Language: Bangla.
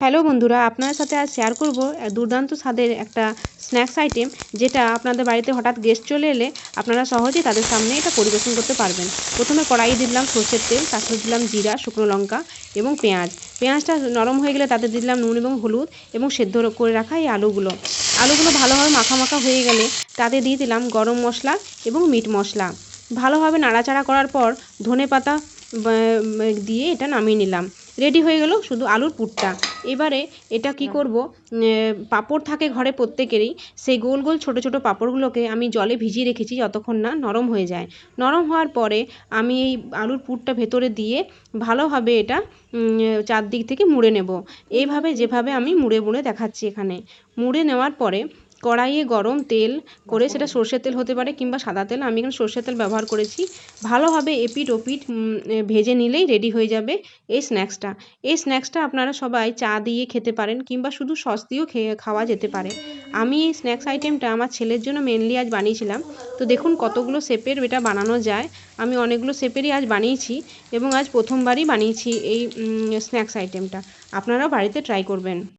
হ্যালো বন্ধুরা, আপনাদের সাথে আজ শেয়ার করব দুর্দান্ত স্বাদের একটা স্ন্যাক্স আইটেম, যেটা আপনাদের বাড়িতে হঠাৎ গেস্ট চলে এলে আপনারা সহজেই তাদের সামনে এটা পরিবেশন করতে পারবেন। প্রথমে কড়াইয়ে দিলাম সরষের তেল, তার সাথে দিলাম জিরা, শুকনো লঙ্কা এবং পেঁয়াজ। পেঁয়াজটা নরম হয়ে গেলে তাতে দিলাম নুন এবং হলুদ এবং সেদ্ধ করে রাখা এই আলুগুলো। আলুগুলো ভালোভাবে মাখা মাখা হয়ে গেলে তাতে দিয়ে দিলাম গরম মশলা এবং মিট মশলা। ভালোভাবে নাড়াচাড়া করার পর ধনেপাতা দিয়ে এটা নামিয়ে নিলাম। রেডি হয়ে গেল শুধু আলুর পুরটা। এবারে এটা কি করব, পাঁপড় থাকে ঘরে প্রত্যেকেরই, সেই গোল গোল ছোটো ছোটো পাঁপড়গুলোকে আমি জলে ভিজিয়ে রেখেছি যতক্ষণ না নরম হয়ে যায়। নরম হওয়ার পরে আমি এই আলুর পুরটা ভেতরে দিয়ে ভালোভাবে এটা চারদিক থেকে মুড়ে নেব। এইভাবে যেভাবে আমি মুড়ে মুড়ে দেখাচ্ছি এখানে। মুড়ে নেওয়ার পরে কড়াইয়ে গরম তেল করে, সেটা সরষের তেল হতে পারে কিংবা সাদা তেল, আমি এখানে সরষের তেল ব্যবহার করেছি। ভালোভাবে এপিঠ ওপিঠ ভেজে নিলেই রেডি হয়ে যাবে এই স্ন্যাক্সটা। এই স্ন্যাক্সটা আপনারা সবাই চা দিয়ে খেতে পারেন কিংবা শুধু সস দিয়েও খাওয়া যেতে পারে। আমি এই স্ন্যাক্স আইটেমটা আমার ছেলের জন্য মেনলি আজ বানিয়েছিলাম। তো দেখুন কতগুলো শেপের এটা বানানো যায়। আমি অনেকগুলো শেপেরই আজ বানিয়েছি এবং আজ প্রথমবারই বানিয়েছি এই স্ন্যাক্স আইটেমটা। আপনারাও বাড়িতে ট্রাই করবেন।